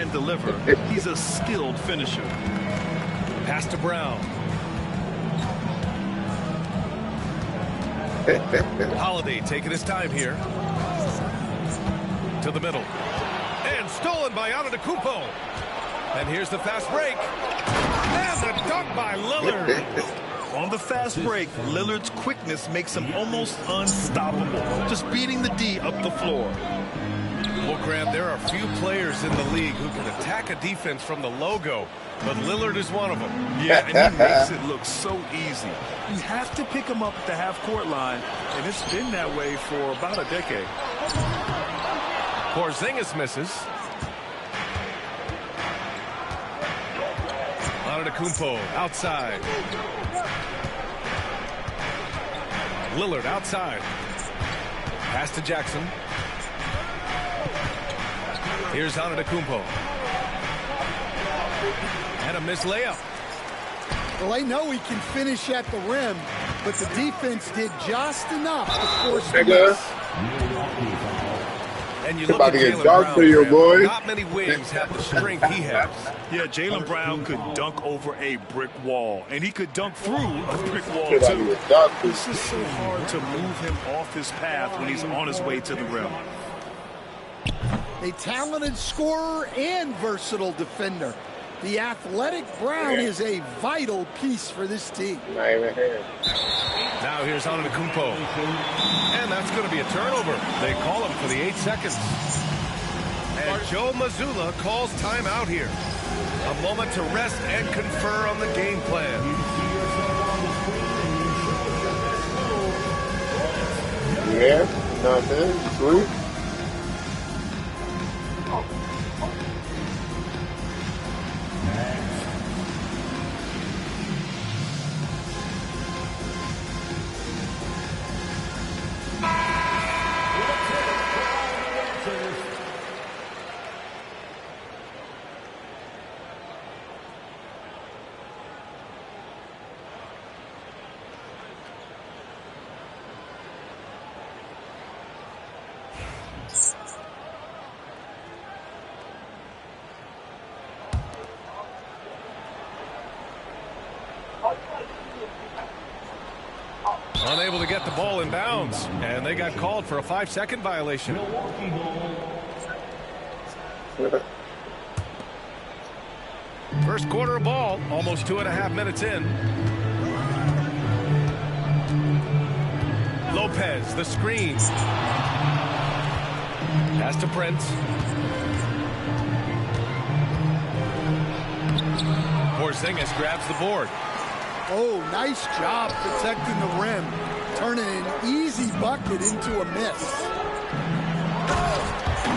can deliver. He's a skilled finisher. Pass to Brown. Holiday taking his time here. To the middle. And stolen by Antetokounmpo. And here's the fast break. And the dunk by Lillard. On the fast break, Lillard's quickness makes him almost unstoppable. Just beating the D up the floor. Well, Graham, there are few players in the league who can attack a defense from the logo, but Lillard is one of them. Yeah, and he makes it look so easy. You have to pick him up at the half-court line, and it's been that way for about a decade. Porzingis misses. Antetokounmpo outside. Lillard outside. Pass to Jackson. Here's Antetokounmpo. And a missed layup. Well, I know he can finish at the rim, but the defense did just enough to force the miss. And you look at Jaylen Brown, boy. Not many wings have the strength he has. Yeah, Jaylen Brown could dunk over a brick wall, and he could dunk through a brick wall, too. This is so hard to move him off his path when he's on his way to the rim. A talented scorer and versatile defender. The athletic Brown is a vital piece for this team. Now here's Antetokounmpo. And that's going to be a turnover. They call him for the 8 seconds. And Joe Mazzulla calls timeout here. A moment to rest and confer on the game plan. Yeah, nothing. Sweet. Unable to get the ball in bounds, and they got called for a 5-second violation. First quarter of ball, almost 2.5 minutes in. Lopez, the screen. Pass to Prince. Porzingis grabs the board. Oh, nice job protecting the rim, turning an easy bucket into a miss.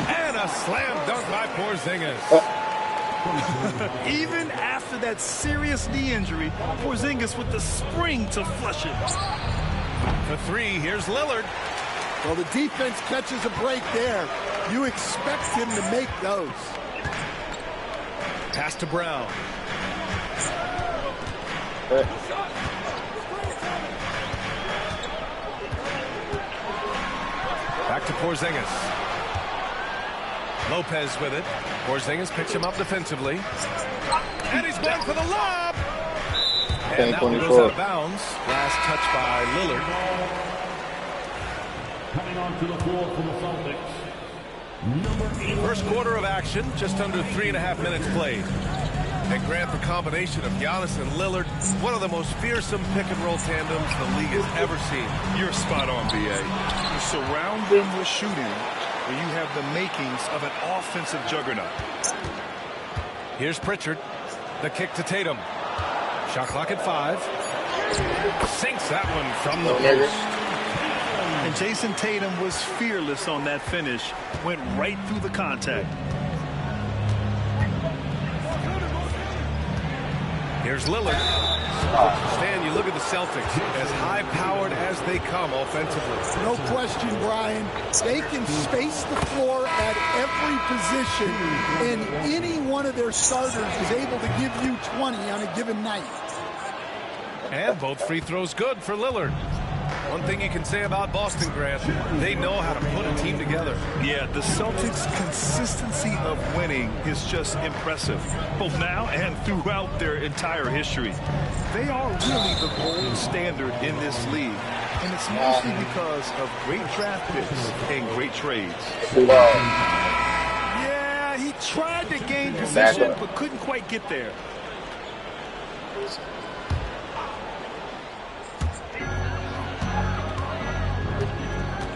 And a slam dunk by Porzingis. Even after that serious knee injury, Porzingis with the spring to flush it. For 3, here's Lillard. Well, the defense catches a break there. You expect him to make those. Pass to Brown. Back to Porzingis. Lopez with it. Porzingis picks him up defensively. And he's going for the lob. And that one goes out of bounds. Last touch by Lillard. Coming onto the floor for the Celtics, number 8. First quarter of action, just under 3.5 minutes played. And Grant, the combination of Giannis and Lillard, one of the most fearsome pick-and-roll tandems the league has ever seen. You're spot on, B.A. You surround them with shooting, and you have the makings of an offensive juggernaut. Here's Pritchard. The kick to Tatum. Shot clock at 5. Sinks that one from the post. And Jason Tatum was fearless on that finish. Went right through the contact. Here's Lillard. Stan, you look at the Celtics, as high-powered as they come offensively. No question, Brian. They can space the floor at every position, and any one of their starters is able to give you 20 on a given night. And both free throws good for Lillard. One thing you can say about Boston, Grant, they know how to put a team together. Yeah, the Celtics' consistency of winning is just impressive, both now and throughout their entire history. They are really the gold standard in this league, and it's mostly because of great draft picks and great trades. Yeah, he tried to gain position, but couldn't quite get there.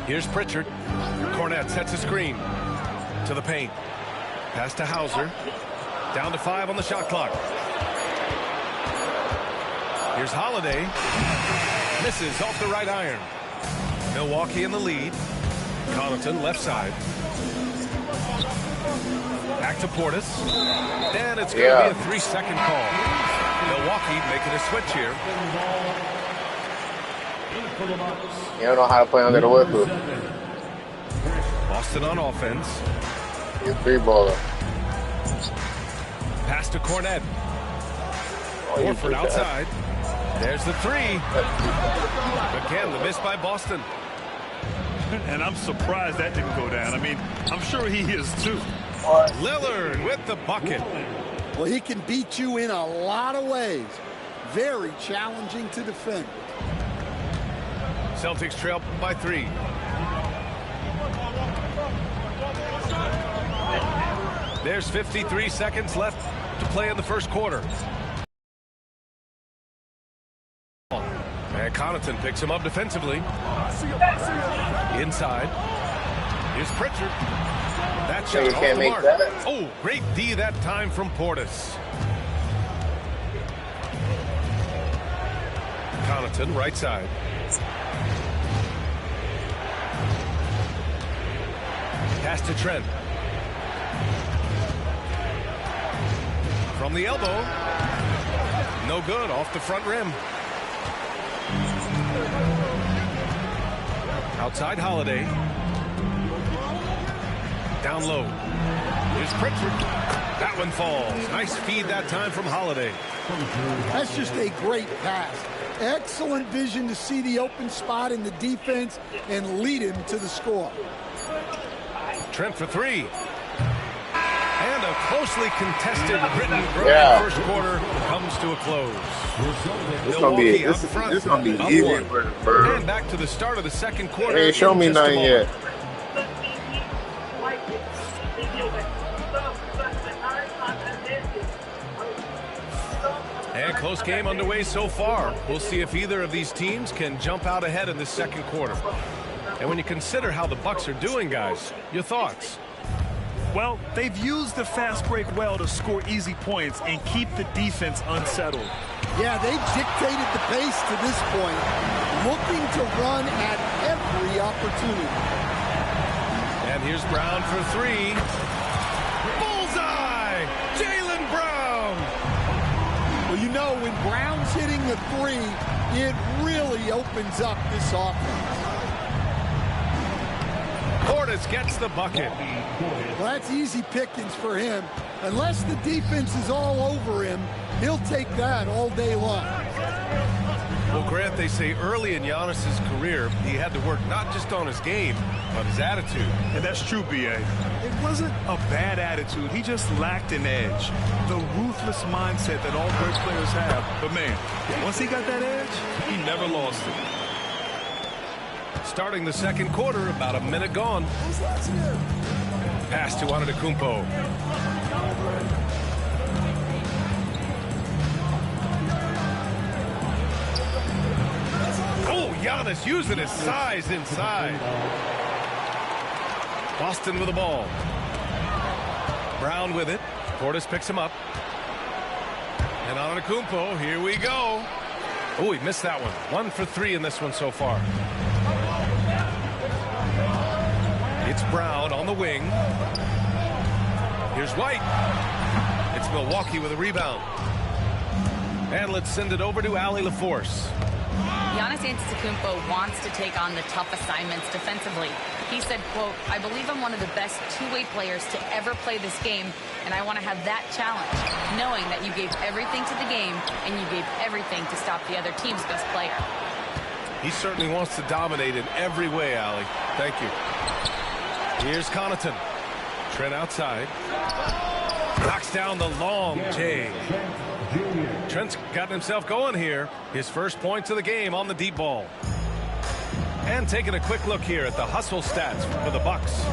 Here's Pritchard. Cornette sets a screen to the paint. Pass to Hauser. Down to 5 on the shot clock. Here's Holiday. Misses off the right iron. Milwaukee in the lead. Connaughton left side. Back to Portis. And it's going to be a 3-second call. Milwaukee making a switch here. You don't know how to play under the whistle. Boston on offense. He's three-baller. Pass to Cornette. Horford outside. There's the 3. Again, the miss by Boston. And I'm surprised that didn't go down. I mean, I'm sure he is too. Lillard with the bucket. Well, he can beat you in a lot of ways. Very challenging to defend. Celtics trail by 3. There's 53 seconds left to play in the first quarter. And Connaughton picks him up defensively. Inside. Here's Pritchard. That shot off the mark. Oh, great D that time from Portis. Connaughton, right side. Pass to Trent. From the elbow. No good, off the front rim. Outside Holiday. Down low. Here's Pritchard. That one falls. Nice feed that time from Holiday. That's just a great pass. Excellent vision to see the open spot in the defense and lead him to the score. Trent for 3. And a closely contested Britain first quarter comes to a close. This gonna be easy. And back to the start of the second quarter. They ain't show me nothing yet. And close game underway so far. We'll see if either of these teams can jump out ahead in the second quarter. And when you consider how the Bucks are doing, guys, your thoughts? Well, they've used the fast break well to score easy points and keep the defense unsettled. Yeah, they've dictated the pace to this point, looking to run at every opportunity. And here's Brown for 3. Bullseye! Jaylen Brown! Well, you know, when Brown's hitting the 3, it really opens up this offense. Portis gets the bucket. Well, that's easy pickings for him. Unless the defense is all over him, he'll take that all day long. Well, Grant, they say early in Giannis's career, he had to work not just on his game, but his attitude. And that's true, B.A. It wasn't a bad attitude. He just lacked an edge. The ruthless mindset that all great players have. But, man, once he got that edge, he never lost it. Starting the second quarter, about a minute gone. Pass to Antetokounmpo. Oh, Giannis using his size inside. Boston with the ball. Brown with it. Portis picks him up. And Antetokounmpo, here we go. Oh, he missed that one. 1 for 3 in this one so far. It's Brown on the wing. Here's White. It's Milwaukee with a rebound. And let's send it over to Allie LaForce. Giannis Antetokounmpo wants to take on the tough assignments defensively. He said, quote, "I believe I'm one of the best two-way players to ever play this game, and I want to have that challenge, knowing that you gave everything to the game and you gave everything to stop the other team's best player." He certainly wants to dominate in every way, Allie. Thank you. Here's Connaughton. Trent outside. Knocks down the long J. Trent's got himself going here. His first points of the game on the deep ball. And taking a quick look here at the hustle stats for the Bucks.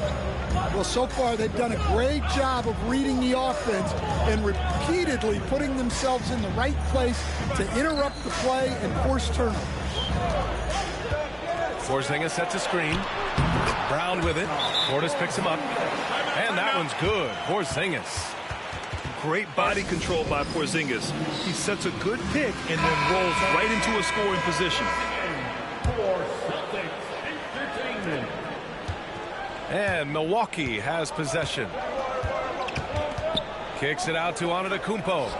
Well, so far they've done a great job of reading the offense and repeatedly putting themselves in the right place to interrupt the play and force turnovers. Porzingis sets a screen. Brown with it. Portis picks him up. And that one's good. Porzingis. Great body control by Porzingis. He sets a good pick and then rolls right into a scoring position. And Milwaukee has possession. Kicks it out to Antetokounmpo.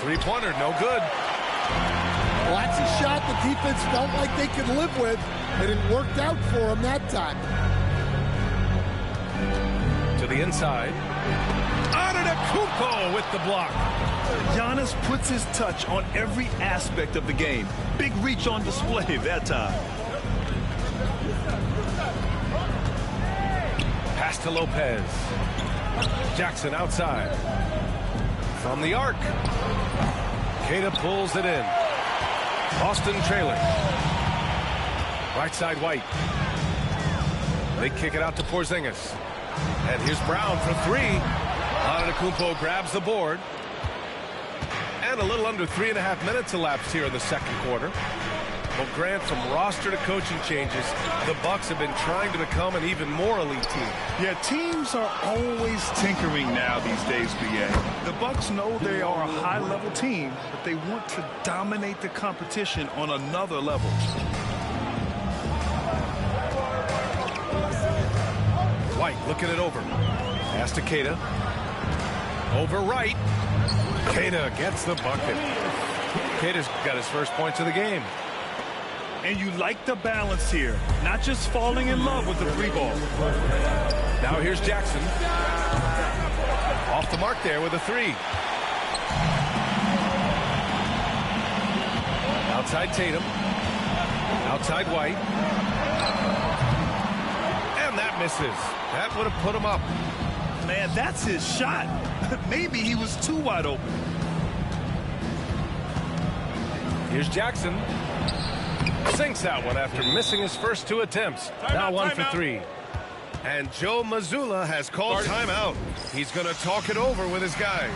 Three-pointer, no good. Well, that's a shot the defense felt like they could live with, and it worked out for them that time. To the inside. Antetokounmpo with the block. Giannis puts his touch on every aspect of the game. Big reach on display that time. Pass to Lopez. Jackson outside. From the arc. Queta pulls it in. Boston trailing. Right side White. They kick it out to Porzingis. And here's Brown for three. Antetokounmpo grabs the board. And a little under 3.5 minutes elapsed here in the second quarter. Well, Grant, from roster to coaching changes, the Bucks have been trying to become an even more elite team. Yeah, teams are always tinkering now these days, BA. The Bucks know they are a high-level team, but they want to dominate the competition on another level. White looking it over. Pass to Queta. Over right. Queta gets the bucket. Queta's got his first points of the game. And you like the balance here, not just falling in love with the free ball. Now here's Jackson. Off the mark there with a three. Outside Tatum. Outside White. And that misses. That would have put him up. Man, that's his shot. Maybe he was too wide open. Here's Jackson. Sinks that one after missing his first two attempts. Now one for three. And Joe Mazzulla has called timeout. He's going to talk it over with his guys.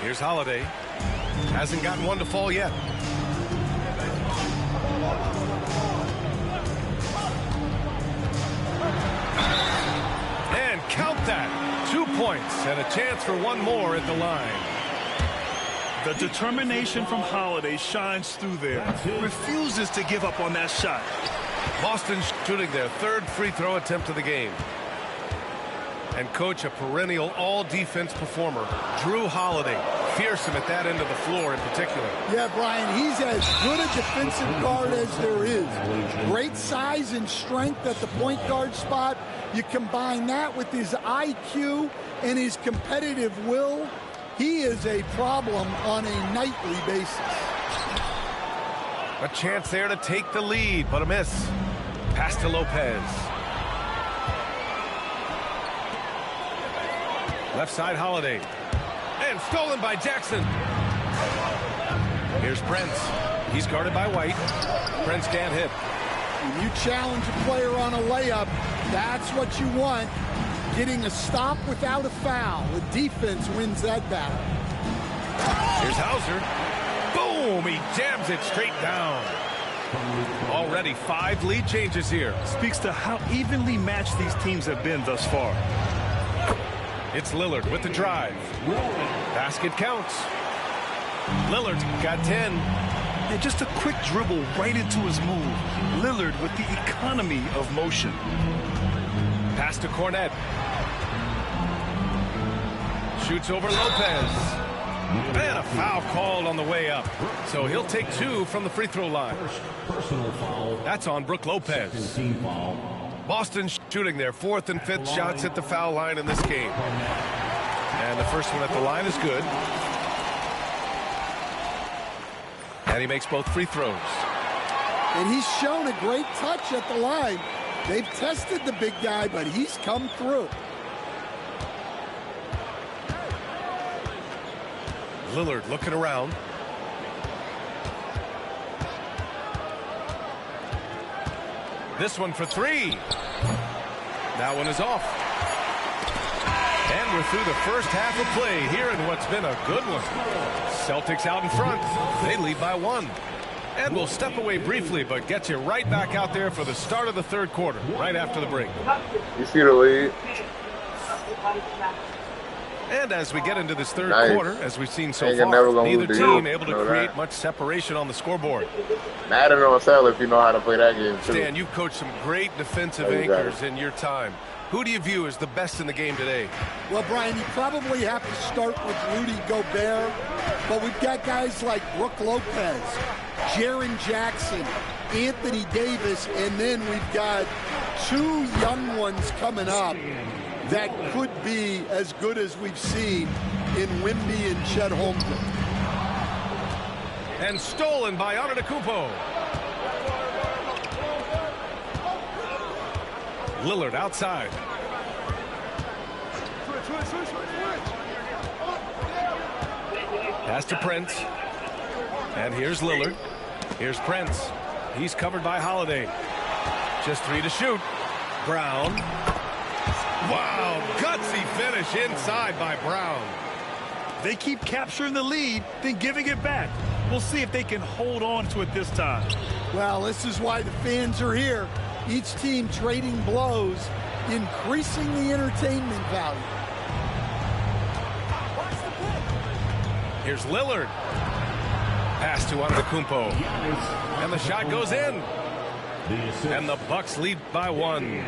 Here's Holiday. Hasn't gotten one to fall yet. And count that. 2 points and a chance for one more at the line. The determination from Holiday shines through there. Refuses to give up on that shot. Boston shooting their third free throw attempt of the game. And coach, a perennial all-defense performer, Drew Holiday. Fearsome at that end of the floor in particular. Yeah, Brian, he's as good a defensive guard as there is. Great size and strength at the point guard spot. You combine that with his IQ and his competitive will, he is a problem on a nightly basis. A chance there to take the lead, but a miss. Pass to Lopez. Left side Holiday. And stolen by Jackson. Here's Prince. He's guarded by White. Prince can't hit. When you challenge a player on a layup, that's what you want. Getting a stop without a foul. The defense wins that battle. Here's Hauser. Boom! He jams it straight down. Already 5 lead changes here. Speaks to how evenly matched these teams have been thus far. It's Lillard with the drive. Basket counts. Lillard's got 10. And just a quick dribble right into his move. Lillard with the economy of motion. Pass to Cornette. Shoots over Lopez. And a foul called on the way up. So he'll take 2 from the free throw line. Personal foul. That's on Brook Lopez. Team foul. Boston shooting their 4th and 5th shots at the foul line in this game. And the first one at the line is good. And he makes both free throws. And he's shown a great touch at the line. They've tested the big guy, but he's come through. Lillard looking around. This one for 3. That one is off. And we're through the first half of play here in what's been a good one. Celtics out in front. They lead by 1. And we'll step away briefly, but get you right back out there for the start of the third quarter, right after the break. You see the lead. And as we get into this third quarter, as we've seen so Ain't far, never gonna neither lose team the able to know create that. much separation on the scoreboard. Madden on sale if you know how to play that game, too. Stan, you've coached some great defensive Oh, you got anchors in your time. Who do you view as the best in the game today? Well, Brian, you probably have to start with Rudy Gobert, but we've got guys like Brook Lopez, Jaren Jackson, Anthony Davis, and then we've got 2 young ones coming up that could be as good as we've seen in Wemby and Chet Holmgren. And stolen by Antetokounmpo. Lillard outside. Pass to Prince. And here's Lillard. Here's Prince. He's covered by Holiday. Just 3 to shoot. Brown. Wow, gutsy finish inside by Brown. They keep capturing the lead, then giving it back. We'll see if they can hold on to it this time. Well, this is why the fans are here. Each team trading blows, increasing the entertainment value. Here's Lillard. Pass to Antetokounmpo. And the shot goes in. And the Bucks lead by 1.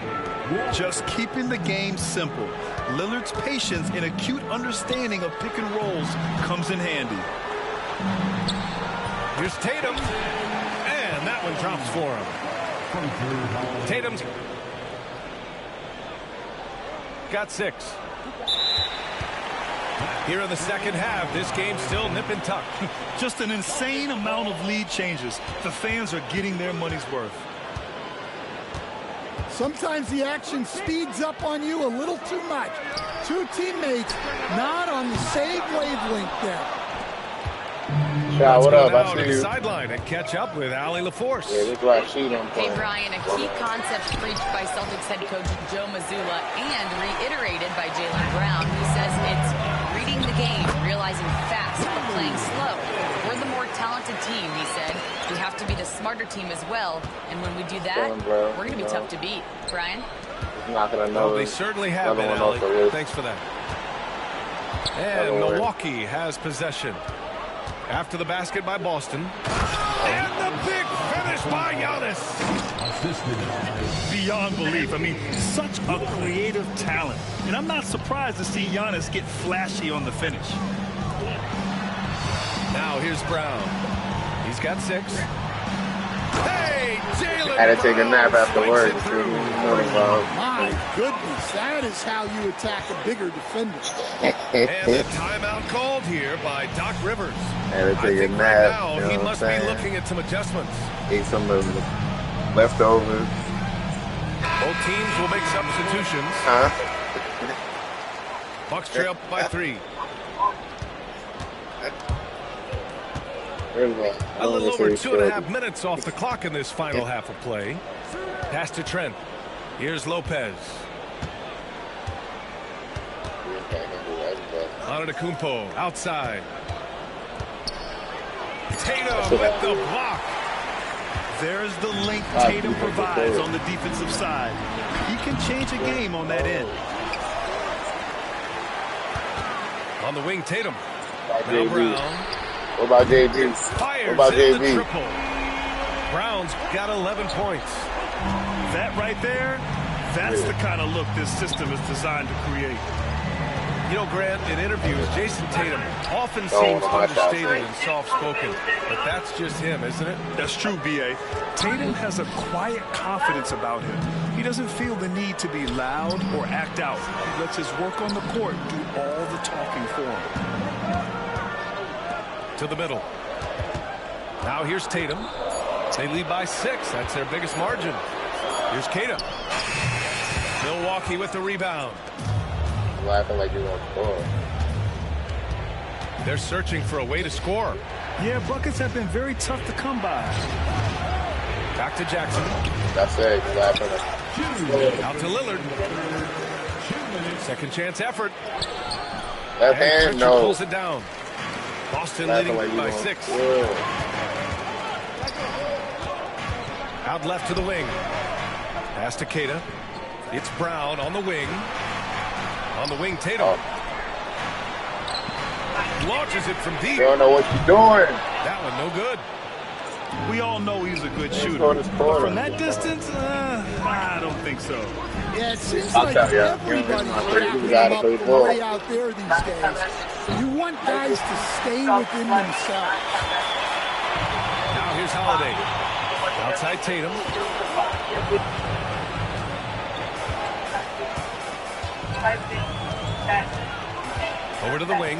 Just keeping the game simple. Lillard's patience and acute understanding of pick and rolls comes in handy. Here's Tatum. And that one drops for him. Tatum's got 6. Here in the second half, this game's still nip and tuck. Just an insane amount of lead changes. The fans are getting their money's worth. Sometimes the action speeds up on you a little too much. 2 teammates not on the same wavelength there. Shot, what up? I Let's go see to you. the sideline and catch up with Allie LaForce. Yeah, this is why she don't Hey, play. Brian, a key concept preached by Celtics head coach Joe Mazzulla and reiterated by Jaylen Brown, who says it's reading the game, realizing fast, but playing slow. We're the more talented team, he said. We have to be the smarter team as well, and when we do that, we're going to be tough to beat. Brian? He's not going to know. Well, they certainly have been, Another one Allie. off the list. Thanks for that. And Another one. Milwaukee has possession. After the basket by Boston. And the big finish by Giannis. Beyond belief. I mean, such a creative talent. And I'm not surprised to see Giannis get flashy on the finish. Now here's Brown. He's got 6. Hey, Jaylen Had to take a Brown nap after swings work. it through. My goodness, that is how you attack a bigger defender. And a timeout called here by Doc Rivers. Had to I take a think right nap. now You know he what must I'm be saying? looking at some adjustments. Ate some of the leftovers. Both teams will make substitutions. Huh? Bucks trail by 3. A little over 2.5 minutes off the clock in this final half of play. Pass to Trent. Here's Lopez. Antetokounmpo outside. Tatum with the block. There's the link Tatum provides on the defensive side. He can change a game on that end. On the wing, Tatum. Now JB. Brown. What about JB? Fires What about in the JB? triple. Brown's got 11 points. That right there, that's the kind of look this system is designed to create. You know, Grant, in interviews, Jason Tatum often seems understated and soft-spoken, but that's just him, isn't it? That's true, B.A. Tatum has a quiet confidence about him. He doesn't feel the need to be loud or act out. He lets his work on the court do all the talking for him. To the middle. Now here's Tatum. They lead by 6. That's their biggest margin. Here's Kata. Milwaukee with the rebound. Laughing like you're going to score. They're searching for a way to score. Yeah, buckets have been very tough to come by. Back to Jackson. That's it. He's laughing like... Out to Lillard. Second chance effort. Left hand, no. Pulls it down. Boston leading by 6. Out left to the wing. Pass to Kata. It's Brown on the wing. On the wing, Tatum. Oh. Launches it from deep. You don't know what you're doing. That one no good. We all know he's a good shooter. But from that distance, I don't think so. Yeah, it seems like everybody's wrapping him up way out there these days. You want guys to stay within themselves. Now here's Holiday. Outside Tatum. Over to the wing.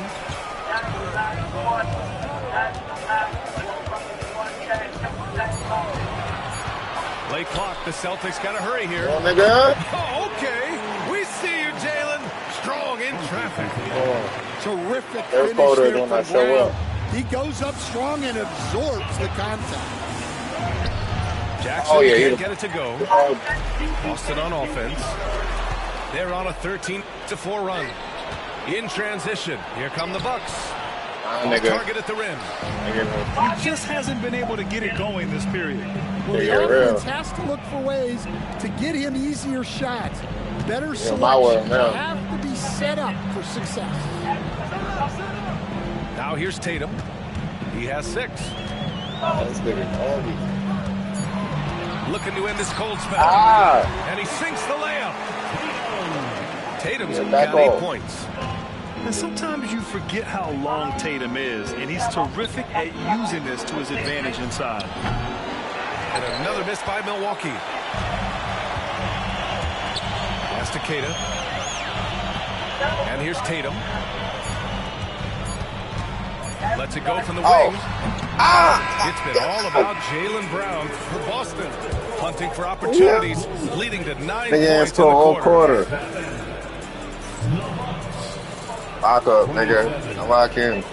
Play clock. The Celtics got to hurry here. Oh, nigga. Oh, okay. We see you, Jalen. Strong in traffic. Terrific Their finish photo there don't from not show Brown. up. He goes up strong and absorbs the contact. Jackson can't get it to go. Oh, Boston on offense. They're on a 13-4 run. In transition. Here come the Bucks. Target at the rim. He just hasn't been able to get it going this period. Well, the offense has to look for ways to get him easier shots. Better selection. They have to be set up for success. Now here's Tatum. He has 6. Looking to end this cold spell. And he sinks the layup. Tatum's got 8 points. And sometimes you forget how long Tatum is, and he's terrific at using this to his advantage inside. And another miss by Milwaukee. Pass to Kata. And here's Tatum. Lets it go from the wing. It's been all about Jaylen Brown for Boston. Hunting for opportunities, leading to 9 points in the quarter. Lock up, nigga. Lock in.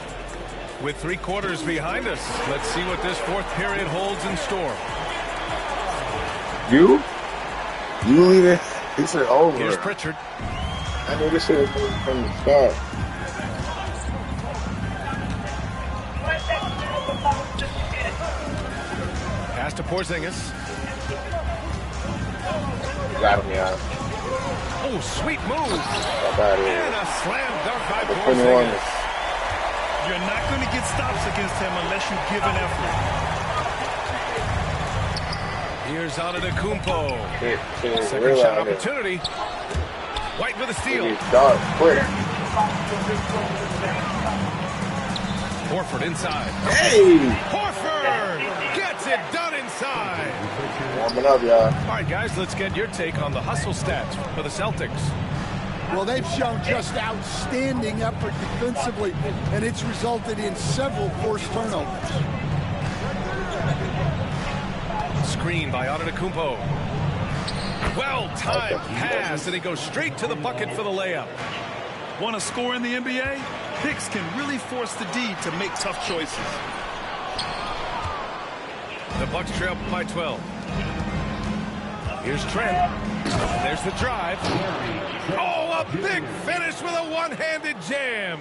With 3 quarters behind us, let's see what this 4th period holds in store. You leave it. He said over. Here's Pritchard. I knew this shit from the start. Pass to Porzingis. Got him, yeah. Oh, sweet move. And a slam dunk by Porzingis. You're not going to get stops against him unless you give an effort. Here's Antetokounmpo. Second shot opportunity. White with a steal. Dark, quick. Horford inside. Hey! Horford gets it done inside. Warming up, y'all. All right, guys, let's get your take on the hustle stats for the Celtics. Well, they've shown just outstanding effort defensively, and it's resulted in several forced turnovers. Screen by Antetokounmpo. Well-timed pass, and he goes straight to the bucket for the layup. Want to score in the NBA? Picks can really force the D to make tough choices. The Bucks trail by 12. Here's Trent. There's the drive. Oh, a big finish with a one-handed jam.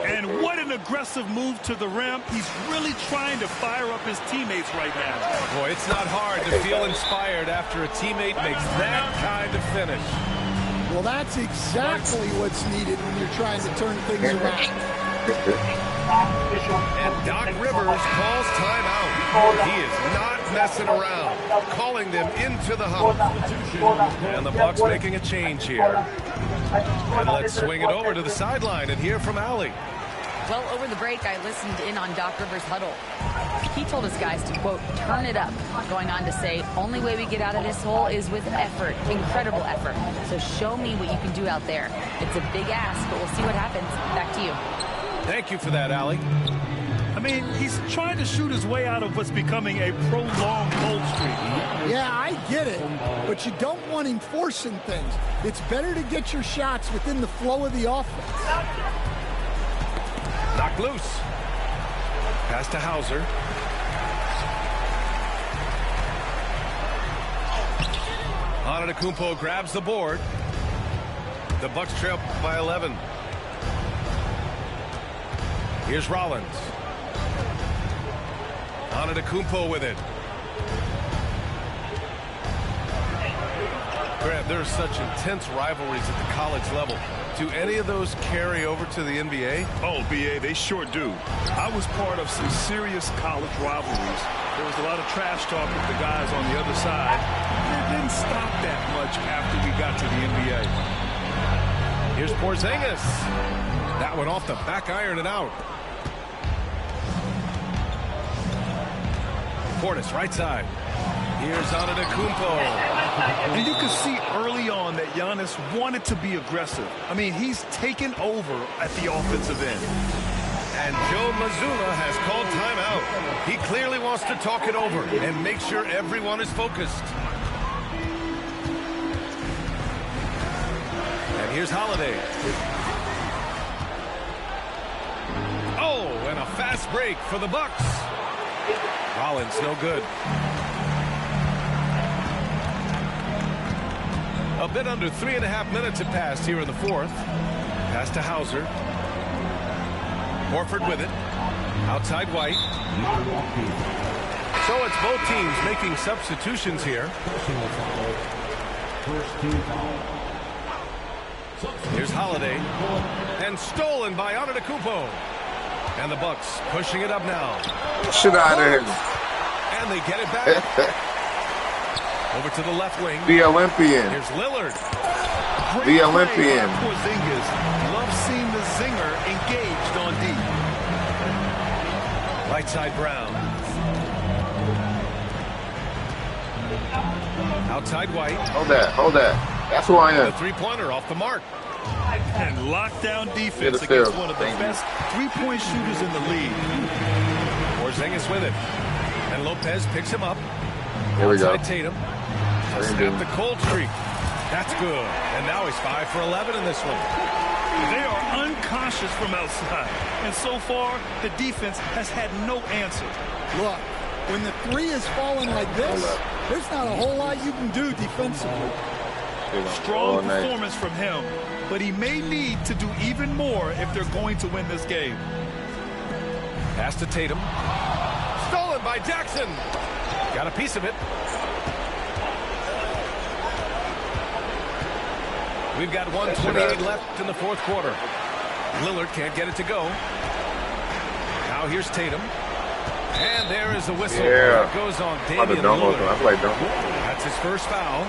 And what an aggressive move to the rim. He's really trying to fire up his teammates right now. Boy, it's not hard to feel inspired after a teammate makes that kind of finish. Well, that's exactly what's needed when you're trying to turn things around. And Doc Rivers calls timeout. He is not messing around, calling them into the huddle. And the Bucks making a change here. And let's swing it over to the sideline and hear from Allie. Well, over the break, I listened in on Doc Rivers' huddle. He told his guys to, quote, turn it up, going on to say, only way we get out of this hole is with effort, incredible effort. So show me what you can do out there. It's a big ask, but we'll see what happens. Back to you. Thank you for that, Allie. I mean, he's trying to shoot his way out of what's becoming a prolonged cold streak. Yeah, I get it, but you don't want him forcing things. It's better to get your shots within the flow of the offense. Knocked loose. Pass to Hauser. Antetokounmpo grabs the board. The Bucks trail by 11. Here's Rollins. Antetokounmpo with it. Grant, there's such intense rivalries at the college level. Do any of those carry over to the NBA? Oh, BA, they sure do. I was part of some serious college rivalries. There was a lot of trash talk with the guys on the other side. It didn't stop that much after we got to the NBA. Here's Porzingis. That one off the back iron and out. Portis, right side. Here's Antetokounmpo. And you can see early on that Giannis wanted to be aggressive. I mean, he's taken over at the offensive end. And Joe Mazzulla has called timeout. He clearly wants to talk it over and make sure everyone is focused. And here's Holiday. Oh, and a fast break for the Bucks. Rollins, no good. A bit under 3.5 minutes have passed here in the fourth. Pass to Hauser. Horford with it. Outside White. So it's both teams making substitutions here. Here's Holiday. And stolen by Antetokounmpo. And the Bucks pushing it up now. Shit out of here. And they get it back. Over to the left wing. The Olympian. Here's Lillard. The Olympian. Porzingis. Love seeing the zinger engaged on D. Right side Brown. Outside White. Hold that. Hold that. That's who I The am. three-pointer off the mark. And lockdown defense Good against field. one of the best three-point shooters in the league. Porzingis with it. And Lopez picks him up. Here we go. Outside Tatum. Snap the cold streak. That's good. And now he's 5 for 11 in this one. They are unconscious from outside. And so far, the defense has had no answer. Look, when the three is falling like this, there's not a whole lot you can do defensively. Strong performance from him, but he may need to do even more if they're going to win this game. Pass to Tatum. Stolen by Jackson. Got a piece of it. We've got 1:28 left in the fourth quarter. Lillard can't get it to go. Now here's Tatum. And there is the whistle. Yeah. It goes on I Damian don't know. I Lillard. play dumb. That's his first foul.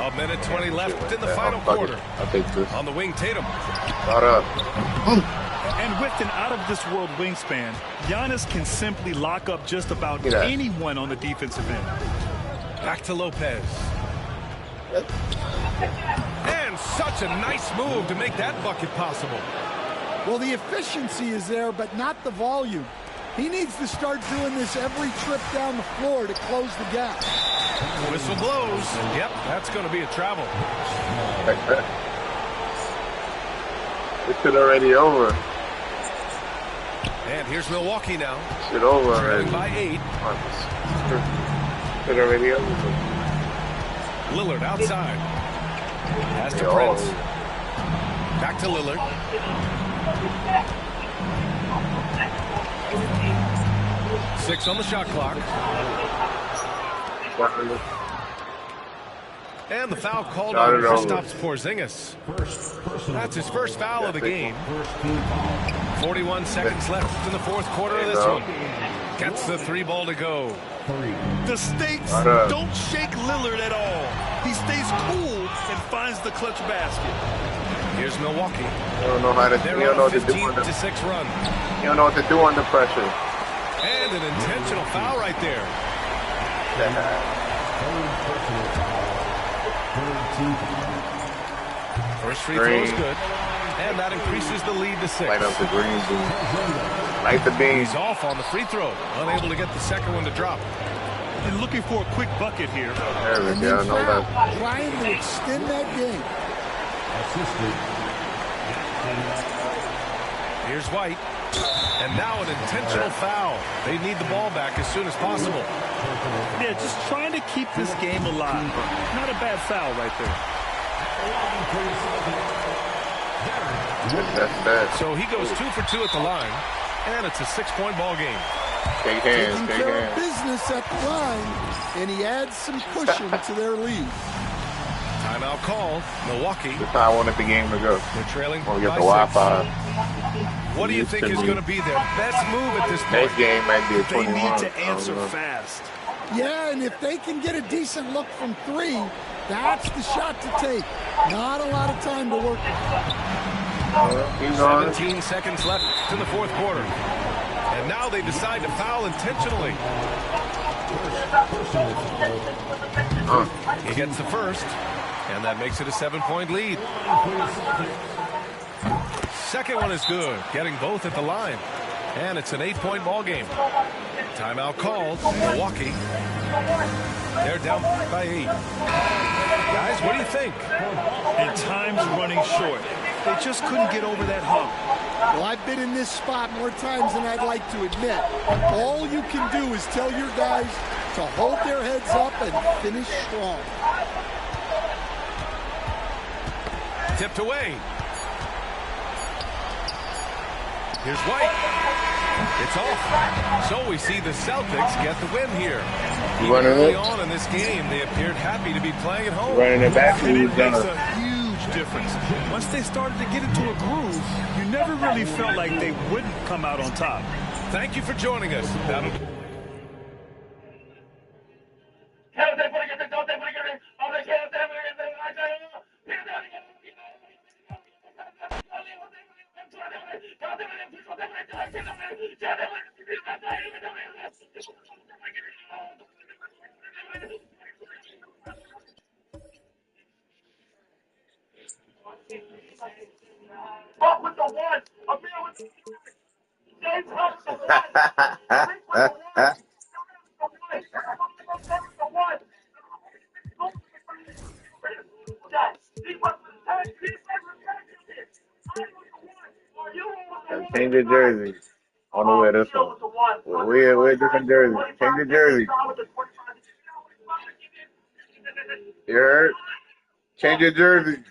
A minute 20 left in the final quarter. I'll take this. On the wing, Tatum. Shut up. And with an out-of-this-world wingspan, Giannis can simply lock up just about anyone on the defensive end. Back to Lopez. And such a nice move to make that bucket possible. Well, the efficiency is there, but not the volume. He needs to start doing this every trip down the floor to close the gap. Whistle blows. Yep, that's going to be a travel. It's already over. And here's Milwaukee now. Shit over Trailing already. by 8. It's already over. Lillard outside. Pass to Yeah. Prince. Back to Lillard. Six on the shot clock. And the foul called on Kristaps Porzingis. That's his first foul of the game. 41 seconds left in the fourth quarter of this one. Gets the 3 ball to go. The stakes don't shake Lillard at all. He stays cool and finds the clutch basket. Here's Milwaukee. You don't know how to. They're You don't know on a what to do under. 15-6 run. You don't know what to do under pressure. And an intentional foul right there. First free throw is good. And that increases the lead to 6. Light up the green bean. Light the beans. He's off on the free throw. Unable to get the second one to drop. And looking for a quick bucket here. There we go. No less. Trying to extend that game. Here's White. And now an intentional foul. They need the ball back as soon as possible. Yeah, just trying to keep this game alive. Not a bad foul right there. That's bad. So he goes 2 for 2 at the line. And it's a 6-point ball game. Shake hands. Taking Shake care of hands. business at the line, and he adds some cushion to their lead. Timeout called. Milwaukee. That's how I wanted the game to go. They're trailing We'll get by the 6. Wi-Fi. What do you think is going to be their best move at this point? Next game might be a They 21. need to answer fast. Yeah, and if they can get a decent look from 3, that's the shot to take. Not a lot of time to work with. Keep going. 17 seconds left in the fourth quarter. And now they decide to foul intentionally. He gets the first, and that makes it a 7-point lead. Second one is good, getting both at the line. And it's an 8-point ball game. Timeout called. Milwaukee. They're down by 8. Guys, what do you think? And time's running short. They just couldn't get over that hump. Well, I've been in this spot more times than I'd like to admit. All you can do is tell your guys to hold their heads up and finish strong. Tipped away. Here's White. It's off. So we see the Celtics get the win here. You running Early it? on in this game, they appeared happy to be playing at home. Running it back. And it Who's makes gonna? a huge difference. Once they started to get into a groove, you never really felt like they wouldn't come out on top. Thank you for joining us. That'll Change your jersey. I don't know where this one. We're different jerseys. Change your jersey. You heard? Change your jersey.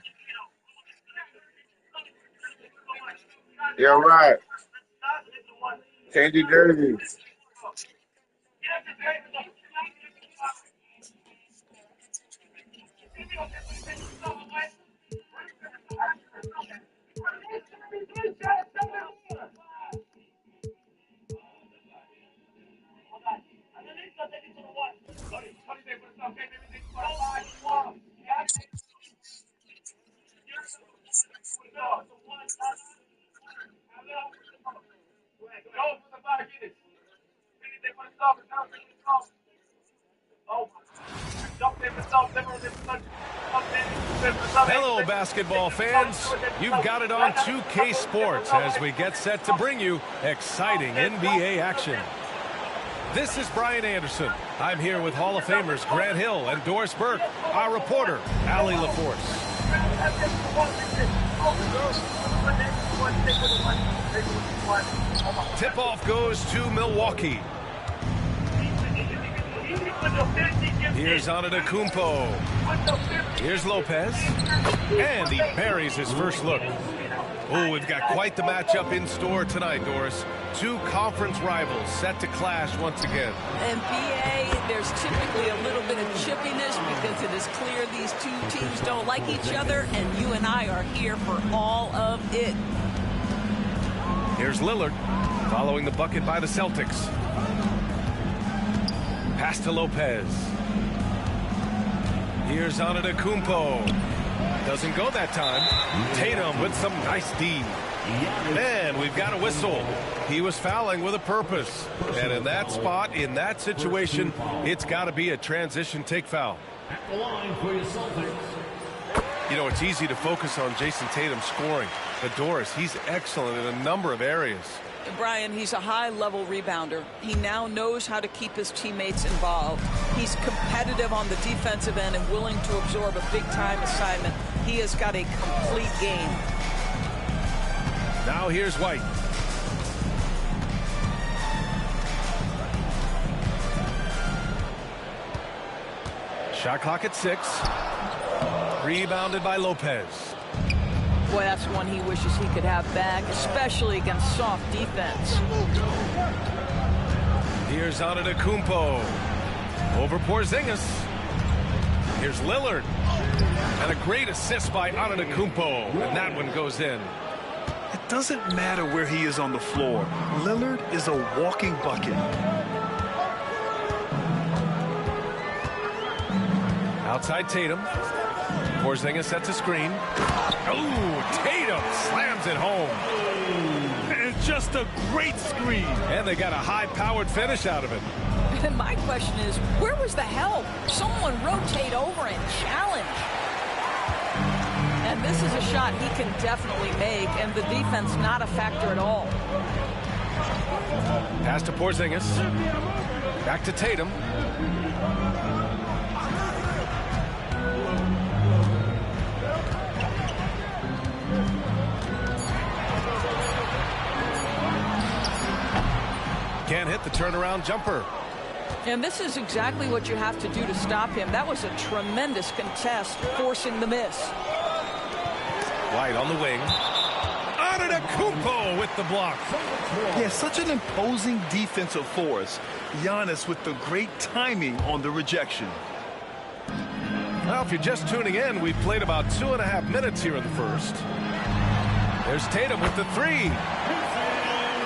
You're right. Change your jersey. Hello, basketball fans. You've got it on 2K Sports as we get set to bring you exciting NBA action. This is Brian Anderson. I'm here with Hall of Famers Grant Hill and Doris Burke, our reporter, Allie LaForce. Tip-off goes to Milwaukee. Here's Antetokounmpo. Here's Lopez. And he buries his first look. Oh, we've got quite the matchup in store tonight, Doris. Two conference rivals set to clash once again. And BA, there's typically a little bit of chippiness because it is clear these two teams don't like each other, and you and I are here for all of it. Here's Lillard, following the bucket by the Celtics. Pass to Lopez. Here's Antetokounmpo. Doesn't go that time. Tatum with some nice D. And we've got a whistle. He was fouling with a purpose. And in that spot, in that situation, it's got to be a transition take foul. At the line for your Celtics. You know, it's easy to focus on Jason Tatum scoring. But Doris, he's excellent in a number of areas. Brian, he's a high-level rebounder. He now knows how to keep his teammates involved. He's competitive on the defensive end and willing to absorb a big-time assignment. He has got a complete game. Now here's White. Shot clock at 6. Rebounded by Lopez. Boy, that's one he wishes he could have back, especially against soft defense. Here's Antetokounmpo. Over Porzingis. Here's Lillard. And a great assist by Antetokounmpo. And that one goes in. It doesn't matter where he is on the floor. Lillard is a walking bucket. Outside Tatum. Porzingis sets a screen. Oh, Tatum slams it home. It's just a great screen. And they got a high-powered finish out of it. And my question is, where was the help? Someone rotate over and challenge. And this is a shot he can definitely make, and the defense not a factor at all. Pass to Porzingis. Back to Tatum. Can't hit the turnaround jumper. And this is exactly what you have to do to stop him. That was a tremendous contest, forcing the miss. White on the wing. Antetokounmpo with the block. Yeah, such an imposing defensive force. Giannis with the great timing on the rejection. Well, if you're just tuning in, we've played about 2.5 minutes here in the first. There's Tatum with the 3.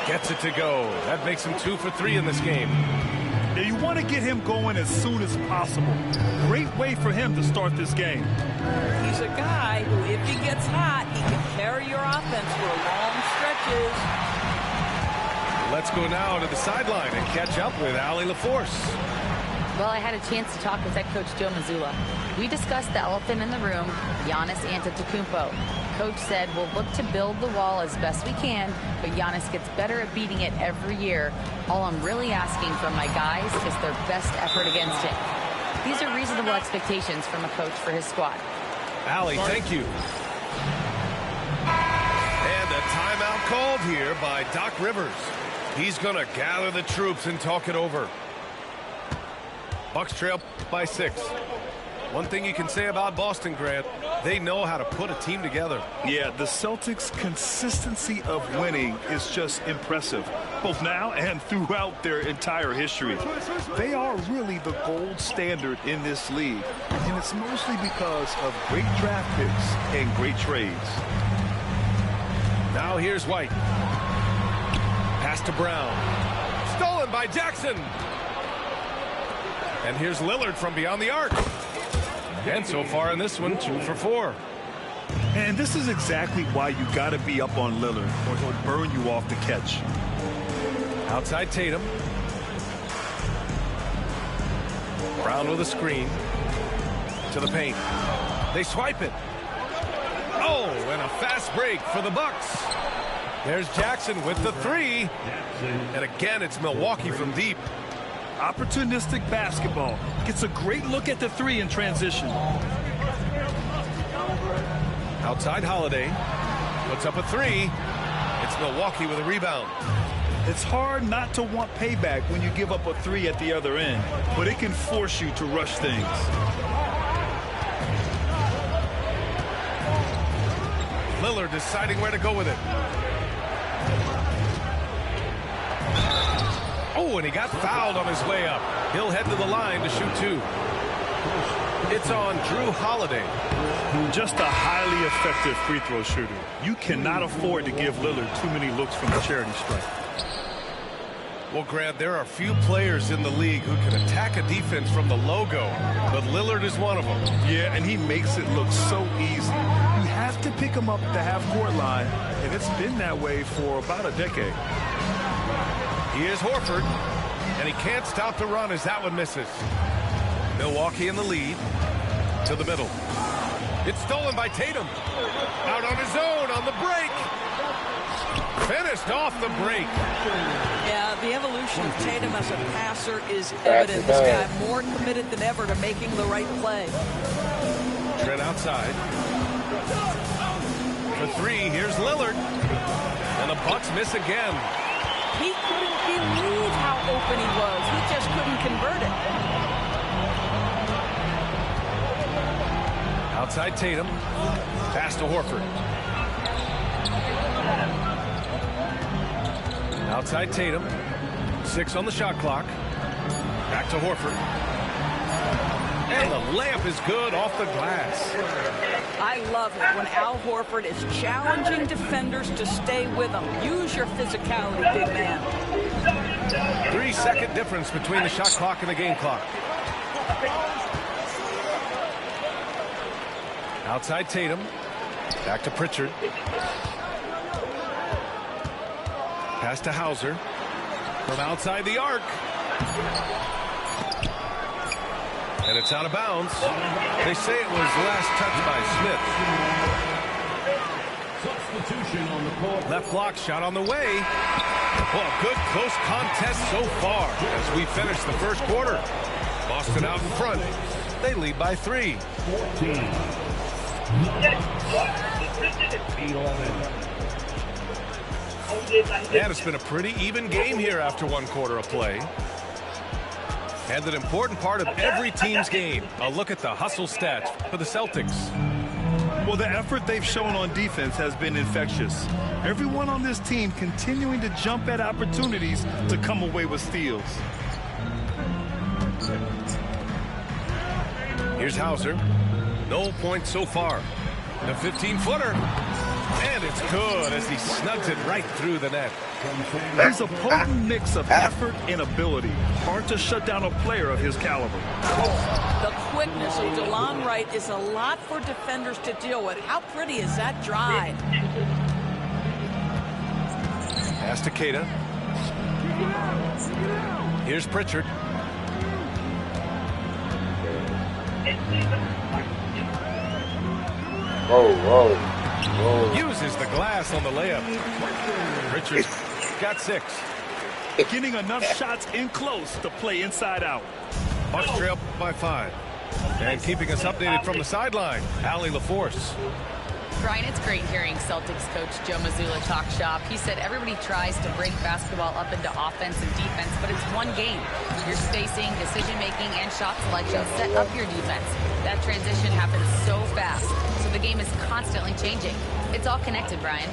Gets it to go. That makes him 2 for 3 in this game. Yeah, you want to get him going as soon as possible. Great way for him to start this game. He's a guy who, if he gets hot, he can carry your offense for long stretches. Let's go now to the sideline and catch up with Allie LaForce. Well, I had a chance to talk with head coach Joe Mazzulla. We discussed the elephant in the room, Giannis Antetokounmpo. Coach said we'll look to build the wall as best we can, but Giannis gets better at beating it every year. All I'm really asking from my guys is their best effort against him. These are reasonable expectations from a coach for his squad. Allie, thank you. And a timeout called here by Doc Rivers. He's going to gather the troops and talk it over. Bucks trail by 6. One thing you can say about Boston, Grant, they know how to put a team together. Yeah, the Celtics' consistency of winning is just impressive, both now and throughout their entire history. They are really the gold standard in this league, and it's mostly because of great draft picks and great trades. Now here's White. Pass to Brown. Stolen by Jackson. And here's Lillard from beyond the arc. And so far in this one, 2 for 4. And this is exactly why you got to be up on Lillard, or he'll burn you off the catch. Outside Tatum. Brown with a screen. To the paint. They swipe it. Oh, and a fast break for the Bucks. There's Jackson with the 3. And again, it's Milwaukee from deep. Opportunistic basketball. Gets a great look at the 3 in transition. Outside Holiday. Puts up a 3. It's Milwaukee with a rebound. It's hard not to want payback when you give up a 3 at the other end, but it can force you to rush things. Lillard deciding where to go with it. Oh, and he got fouled on his way up. He'll head to the line to shoot 2. It's on Drew Holiday. Just a highly effective free throw shooter. You cannot afford to give Lillard too many looks from the charity stripe. Well, Grant, there are few players in the league who can attack a defense from the logo, but Lillard is one of them. Yeah, and he makes it look so easy. You have to pick him up at the half-court line, and it's been that way for about a decade. He is Horford, and he can't stop the run as that one misses. Milwaukee in the lead to the middle. It's stolen by Tatum. Out on his own on the break. Finished off the break. Yeah, the evolution of Tatum as a passer is evident. This guy more committed than ever to making the right play. Trent outside. For three, here's Lillard. And the Bucks miss again. He couldn't believe how open he was. He just couldn't convert it. Outside Tatum. Pass to Horford. Outside Tatum. 6 on the shot clock. Back to Horford. And the layup is good off the glass. I love it when Al Horford is challenging defenders to stay with him. Use your physicality, big man. 3-second difference between the shot clock and the game clock. Outside Tatum. Back to Pritchard. Pass to Hauser. From outside the arc. And it's out of bounds. They say it was last touched by Smith. Substitution on the court. Left block shot on the way. Well, good close contest so far as we finish the first quarter. Boston out in front. They lead by 3. 14. 11. And it's been a pretty even game here after one quarter of play. And an important part of every team's game. A look at the hustle stats for the Celtics. Well, the effort they've shown on defense has been infectious. Everyone on this team continuing to jump at opportunities to come away with steals. Here's Hauser. No points so far. The 15-footer. And it's good as he snugs it right through the net. He's a potent mix of effort and ability. Hard to shut down a player of his caliber. The quickness of DeLon Wright is a lot for defenders to deal with. How pretty is that drive? Pass to Keita. Here's Pritchard. Whoa. Uses the glass on the layup. Richards got 6. Getting enough shots in close to play inside out. Bucks trail by 5. And keeping us updated from the sideline, Allie LaForce. Brian, it's great hearing Celtics coach Joe Mazzulla talk shop. He said everybody tries to break basketball up into offense and defense, but it's one game. Your spacing, decision-making, and shot selection set up your defense. That transition happens so fast, so the game is constantly changing. It's all connected, Brian.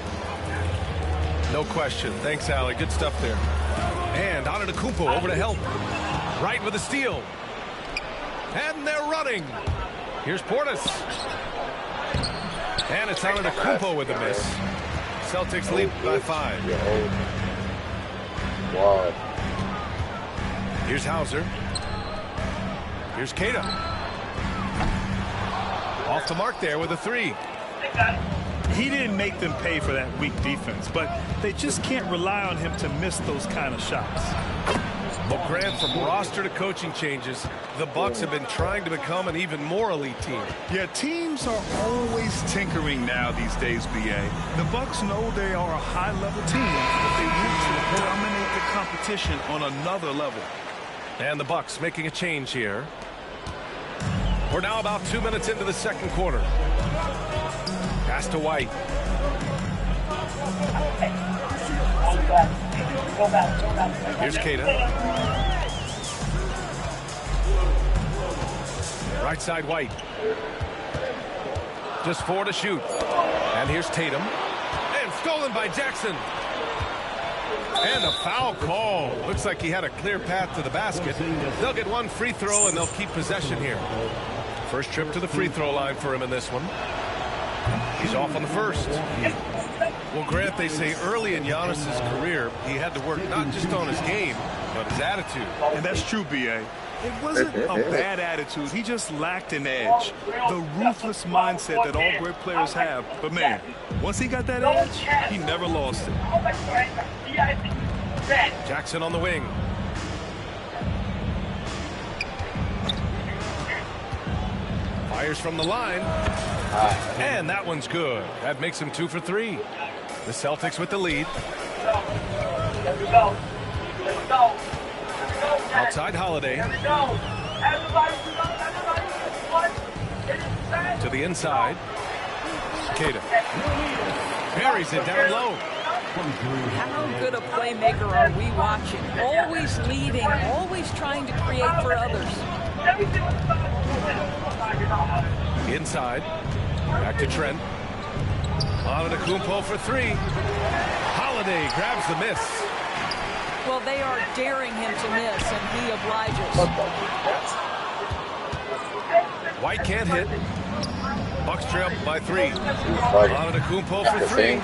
No question. Thanks, Allie. Good stuff there. And Antetokounmpo over to help. Right with a steal. And they're running. Here's Portis. And it's Antetokounmpo with the miss. Celtics lead by 5. Wow. Here's Hauser. Here's Keita. Off the mark there with a 3. He didn't make them pay for that weak defense, but they just can't rely on him to miss those kind of shots. Well, Grant, from roster to coaching changes, the Bucks have been trying to become an even more elite team. Yeah, teams are always tinkering now these days, B.A. The Bucks know they are a high-level team, but they need to dominate the competition on another level. And the Bucks making a change here. We're now about 2 minutes into the second quarter. Pass to White. Here's Keita. Right side White. Just 4 to shoot. And here's Tatum. And stolen by Jackson. And a foul call. Looks like he had a clear path to the basket. They'll get one free throw and they'll keep possession here. First trip to the free throw line for him in this one. He's off on the first. Well, Grant, they say early in Giannis's career, he had to work not just on his game, but his attitude. And that's true, B.A. It wasn't a bad attitude. He just lacked an edge. The ruthless mindset that all great players have. But, man, once he got that edge, he never lost it. Jackson on the wing. Fires from the line. And that one's good. That makes him 2 for 3. The Celtics with the lead. Outside Holiday. To the inside. Cada. Buries it down low. How good a playmaker are we watching? Always leading, always trying to create for others. Inside. Back to Trent. Antetokounmpo for 3. Holiday grabs the miss. Well, they are daring him to miss, and he obliges. White can't hit. Bucks trail by 3. Antetokounmpo for 3.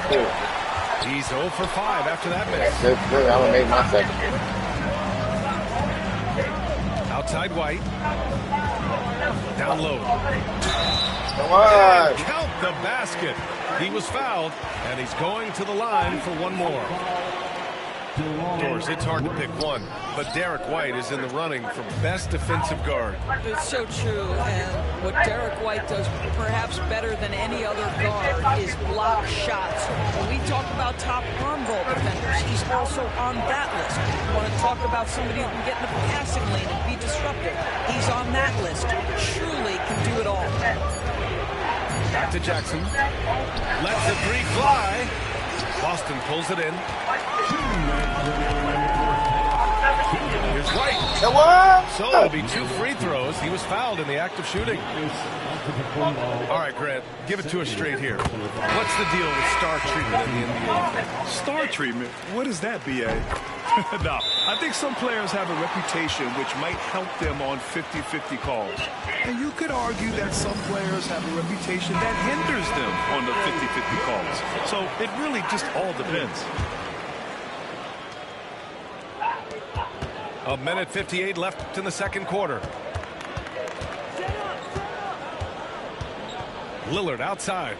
He's 0 for 5 after that miss. That's good. I'm going to make my second. Outside White. Down low. Come on. Count the basket. He was fouled, and he's going to the line for one more. Doors, it's hard to pick one, but Derek White is in the running for best defensive guard. It's so true, and what Derek White does perhaps better than any other guard is block shots. When we talk about top arm ball defenders, he's also on that list. You want to talk about somebody who can get in the passing lane and be disruptive. He's on that list. Truly can do it all. Back to Jackson. Lets the 3 fly. Boston pulls it in. Here's White. So it'll be 2 free throws. He was fouled in the act of shooting. All right, Grant, give it to us straight here. What's the deal with star treatment in the NBA? Star treatment? What is that, B.A.? No, I think some players have a reputation which might help them on 50-50 calls. And you could argue that some players have a reputation that hinders them on the 50-50 calls. So it really just all depends. 1:58 left in the second quarter. Lillard outside.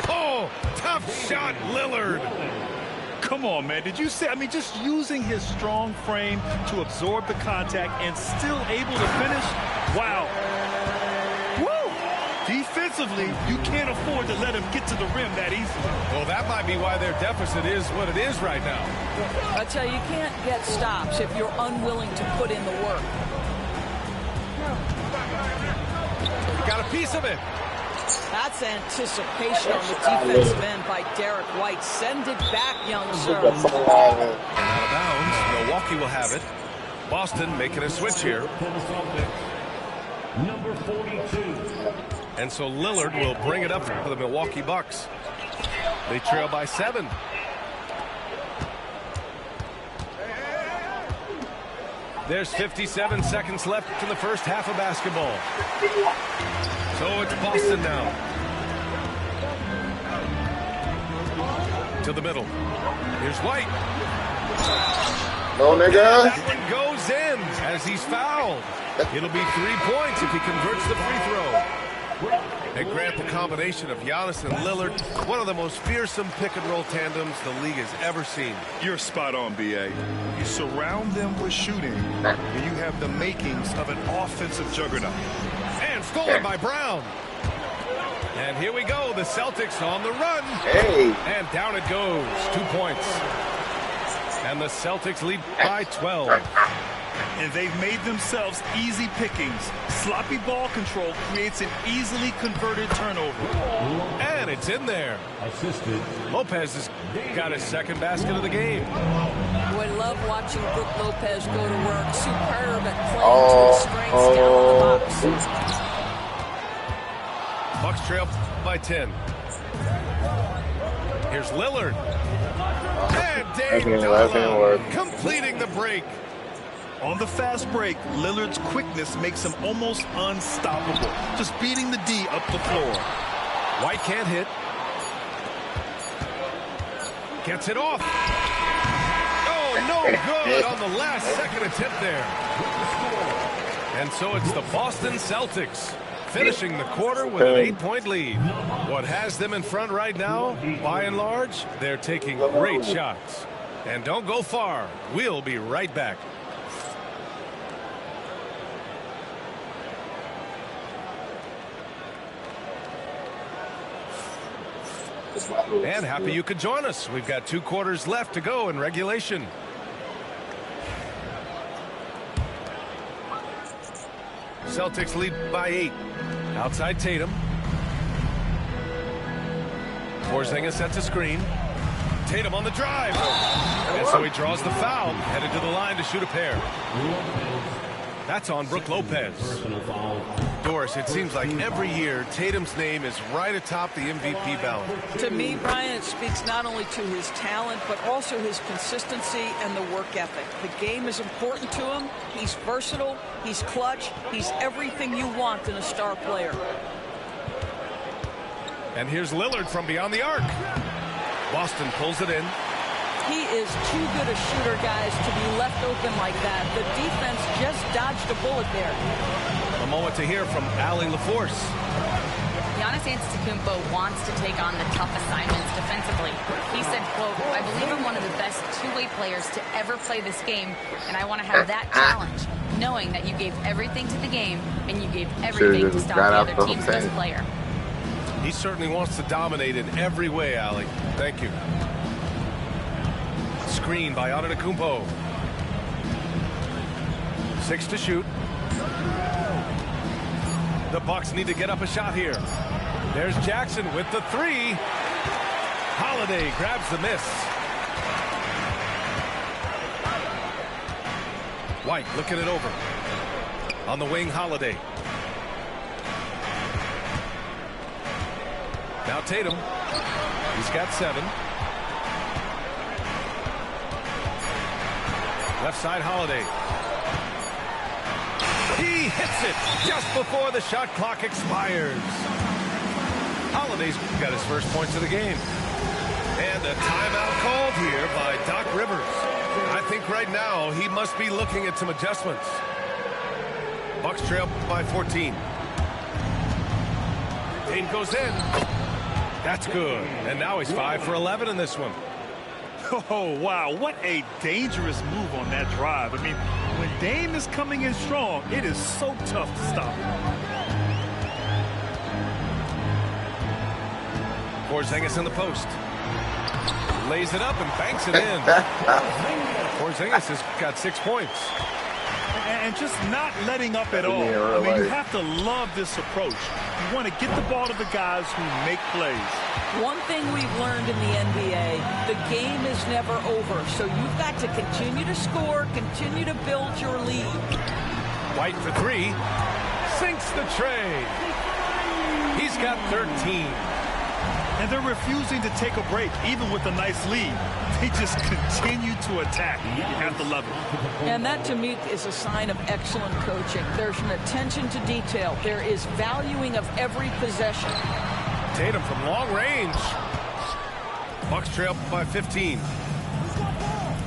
Oh, tough shot, Lillard. Come on, man. Did you see? I mean, just using his strong frame to absorb the contact and still able to finish. Wow. Woo! Defensively, you can't afford to let him get to the rim that easily. Well, that might be why their deficit is what it is right now. I tell you, you can't get stops if you're unwilling to put in the work. Got a piece of it. That's anticipation on the defensive end by Derek White. Send it back, young sir. Out of bounds. Milwaukee will have it. Boston making a switch here. Number 42. And so Lillard will bring it up for the Milwaukee Bucks. They trail by 7. There's 57 seconds left in the first half of basketball. So it's Boston now. To the middle. Here's White. No, nigga. That one goes in as he's fouled. It'll be 3 points if he converts the free throw. And Grant, the combination of Giannis and Lillard, one of the most fearsome pick-and-roll tandems the league has ever seen. You're spot on, B.A. You surround them with shooting, and you have the makings of an offensive juggernaut. And stolen by Brown. And here we go, the Celtics on the run. Hey. And down it goes, 2 points. And the Celtics lead by 12. And they've made themselves easy pickings. Sloppy ball control creates an easily converted turnover. And it's in there. Assisted. Lopez has got his second basket of the game. Boy, I love watching Brook Lopez go to work. Superb at playing to his strengths down on the box. Bucks trail by 10. Here's Lillard. And Dave Donovan completing the break. On the fast break, Lillard's quickness makes him almost unstoppable, just beating the D up the floor. White can't hit. Gets it off. Oh, no good on the last second attempt there. And so it's the Boston Celtics finishing the quarter with an 8-point lead. What has them in front right now, by and large, they're taking great shots. And don't go far. We'll be right back. And happy you could join us. We've got 2 quarters left to go in regulation. Celtics lead by 8. Outside Tatum. Porzingis sets a screen. Tatum on the drive. And so he draws the foul. Headed to the line to shoot a pair. That's on Brook Lopez. Doris, it seems like every year Tatum's name is right atop the MVP ballot. To me, Brian, it speaks not only to his talent, but also his consistency and the work ethic. The game is important to him. He's versatile. He's clutch. He's everything you want in a star player. And here's Lillard from beyond the arc. Boston pulls it in. He is too good a shooter, guys, to be left open like that. The defense just dodged a bullet there. A moment to hear from Allie LaForce. Giannis Antetokounmpo wants to take on the tough assignments defensively. He said, quote, I believe I'm one of the best two-way players to ever play this game, and I want to have that challenge, knowing that you gave everything to the game, and you gave everything to stop the other team's best player. He certainly wants to dominate in every way, Allie. Thank you. Screen by Antetokounmpo. 6 to shoot. The Bucks need to get up a shot here. There's Jackson with the 3. Holiday grabs the miss. White looking it over. On the wing, Holiday. Now Tatum. He's got 7. Left side, Holiday. He hits it just before the shot clock expires. Holiday's got his first points of the game. And a timeout called here by Doc Rivers. I think right now he must be looking at some adjustments. Bucks trail by 14. Payne goes in. That's good. And now he's 5 for 11 in this one. Oh, wow. What a dangerous move on that drive. I mean, when Dame is coming in strong, it is so tough to stop. Porzingis in the post. Lays it up and banks it in. Porzingis has got 6 points. And just not letting up at all. I mean, you have to love this approach. You want to get the ball to the guys who make plays. One thing we've learned in the NBA, the game is never over. So you've got to continue to score, continue to build your lead. White for 3. Sinks the tray. He's got 13. And they're refusing to take a break, even with a nice lead. They just continue to attack. You have to love it. And that, to me, is a sign of excellent coaching. There's an attention to detail. There is valuing of every possession. Tatum from long range. Bucks trail by 15.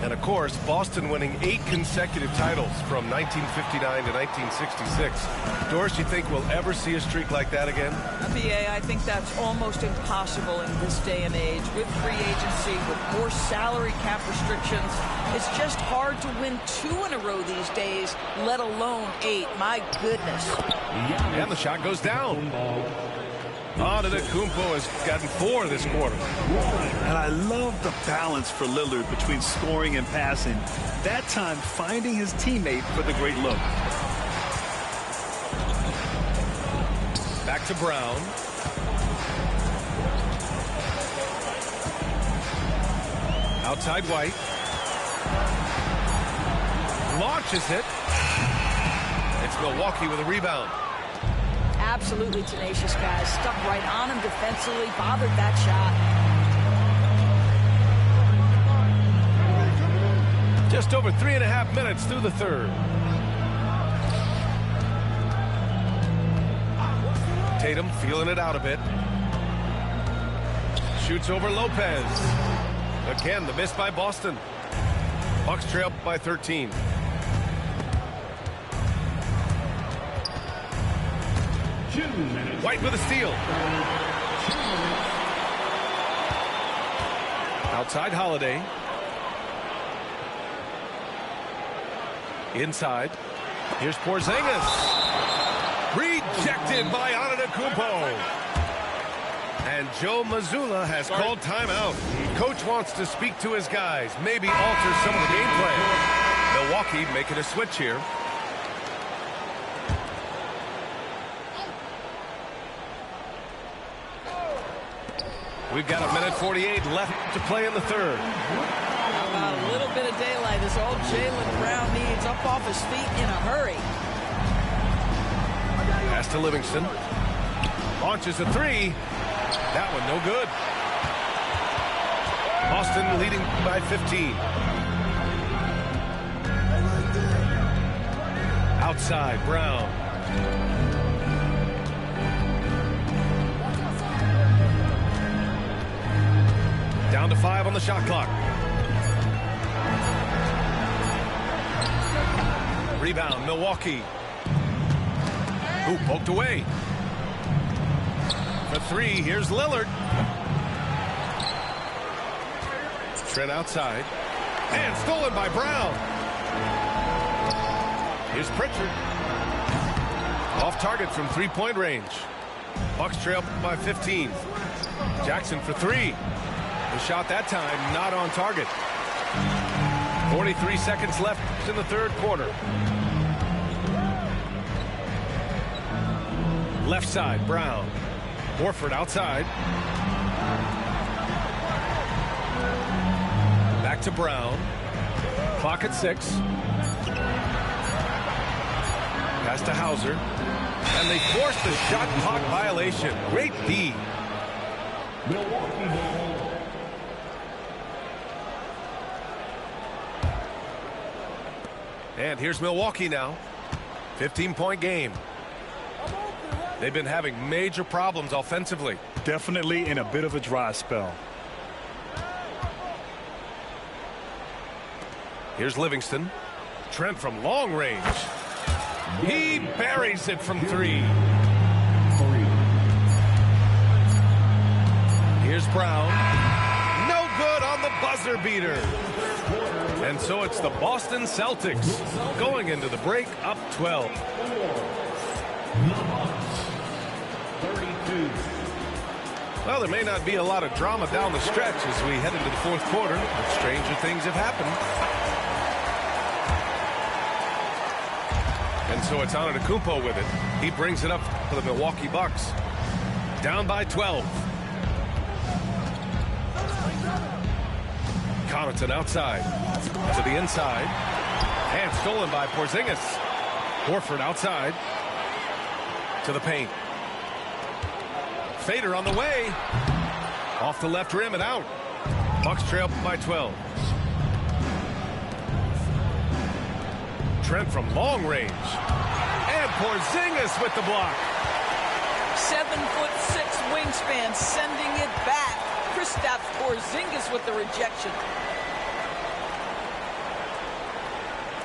And, of course, Boston winning 8 consecutive titles from 1959 to 1966. Doris, you think we'll ever see a streak like that again? NBA, I think that's almost impossible in this day and age. With free agency, with more salary cap restrictions, it's just hard to win 2 in a row these days, let alone 8. My goodness. And the shot goes down. Antetokounmpo has gotten 4 this quarter. And I love the balance for Lillard between scoring and passing. That time finding his teammate for the great look. Back to Brown. Outside White. Launches it. It's Milwaukee with a rebound. Absolutely tenacious, guys. Stuck right on him defensively, bothered that shot. Just over 3.5 minutes through the third. Tatum feeling it out a bit. Shoots over Lopez. Again, the miss by Boston. Bucks trail by 13. White with a steal. Outside Holiday. Inside. Here's Porzingis. Rejected by Antetokounmpo. And Joe Mazzulla has called timeout. Coach wants to speak to his guys, maybe alter some of the game plan. Milwaukee making a switch here. We've got 1:48 left to play in the third. About a little bit of daylight is all Jaylen Brown needs. Up off his feet in a hurry. Pass to Livingston. Launches a three. That one no good. Boston leading by 15. Outside, Brown. Down to 5 on the shot clock. Rebound, Milwaukee. Ooh, poked away. For 3, here's Lillard. Trent outside. And stolen by Brown. Here's Pritchard. Off target from 3-point range. Bucks trail by 15. Jackson for 3. The shot that time not on target. 43 seconds left in the third quarter. Left side, Brown. Horford outside. Back to Brown. Clock at 6. Pass to Hauser. And they force the shot clock violation. Great D. Milwaukee ball. And here's Milwaukee now. 15-point game. They've been having major problems offensively. Definitely in a bit of a dry spell. Here's Livingston. Trent from long range. He buries it from 3. Here's Brown. No good on the buzzer beater. And so it's the Boston Celtics going into the break up 12. Well, there may not be a lot of drama down the stretch as we head into the fourth quarter, but stranger things have happened. And so it's Antetokounmpo with it. He brings it up for the Milwaukee Bucks. Down by 12. Connaughton outside to the inside. And stolen by Porzingis. Horford outside to the paint. Fader on the way. Off the left rim and out. Bucks trail by 12. Trent from long range. And Porzingis with the block. 7'6" wingspan, sending it back. Kristaps Porzingis with the rejection.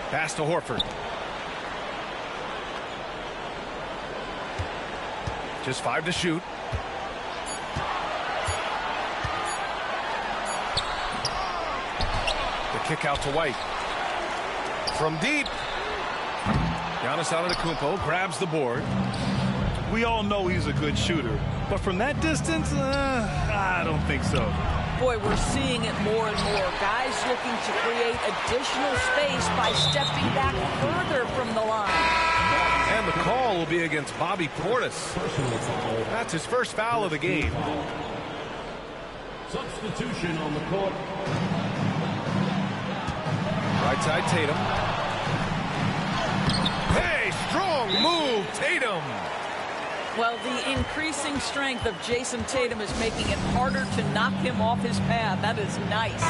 Pass to Horford. Just 5 to shoot. The kick out to White. From deep. Giannis Antetokounmpo grabs the board. We all know he's a good shooter, but from that distance, I don't think so. Boy, we're seeing it more and more. Guys looking to create additional space by stepping back further from the line. And the call will be against Bobby Portis. That's his first foul of the game. Substitution on the court. Right side, Tatum. Hey, strong move, Tatum. Well, the increasing strength of Jason Tatum is making it harder to knock him off his path. That is nice.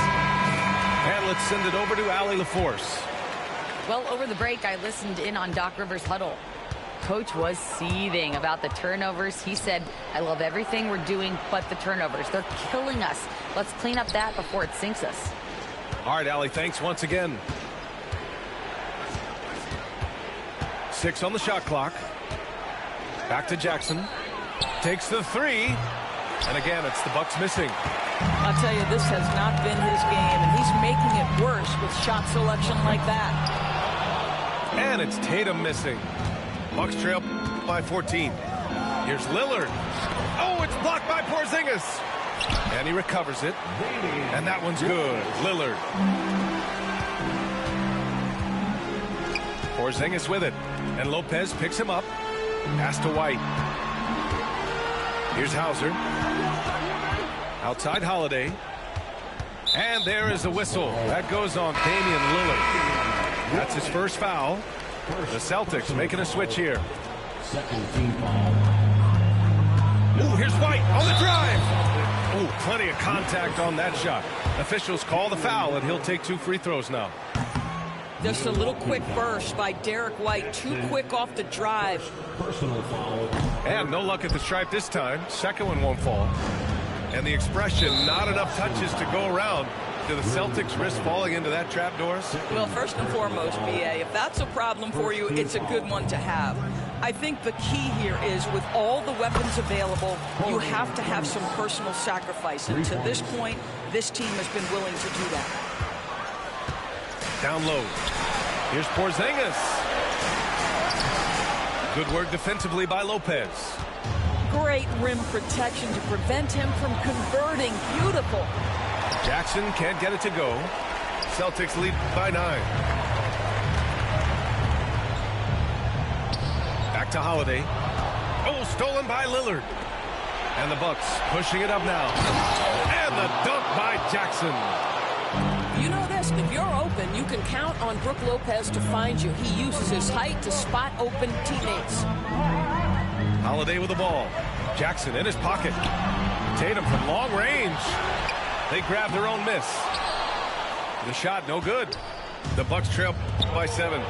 And let's send it over to Allie LaForce. Well, over the break, I listened in on Doc Rivers' huddle. Coach was seething about the turnovers. He said, I love everything we're doing but the turnovers. They're killing us. Let's clean up that before it sinks us. All right, Allie, thanks once again. 6 on the shot clock. Back to Jackson. Takes the 3. And again, it's the Bucks missing. I'll tell you, this has not been his game, and he's making it worse with shot selection like that. And it's Tatum missing. Bucks trail by 14. Here's Lillard. Oh, it's blocked by Porzingis. And he recovers it. And that one's good. Lillard. Porzingis with it. And Lopez picks him up. Pass to White. Here's Hauser. Outside Holiday. And there is a whistle. That goes on Damian Lillard. That's his first foul. The Celtics making a switch here. Second team foul. Ooh, here's White on the drive. Ooh, plenty of contact on that shot. Officials call the foul, and he'll take 2 free throws now. Just a little quick burst by Derek White. Too quick off the drive. Personal foul. And no luck at the stripe this time. Second one won't fall. And the expression, not enough touches to go around. Do the Celtics risk falling into that trap, Doris? Well, first and foremost, BA, if that's a problem for you, it's a good one to have. I think the key here is with all the weapons available, you have to have some personal sacrifice. And to this point, this team has been willing to do that. Down low. Here's Porzingis. Good work defensively by Lopez. Great rim protection to prevent him from converting. Beautiful. Jackson can't get it to go. Celtics lead by 9. Back to Holiday. Oh, stolen by Lillard. And the Bucks pushing it up now. And the dunk by Jackson. You know this, if you're open, you can count on Brook Lopez to find you. He uses his height to spot open teammates. Holiday with the ball. Jackson in his pocket. Tatum from long range. They grab their own miss. The shot no good. The Bucks trail by 7.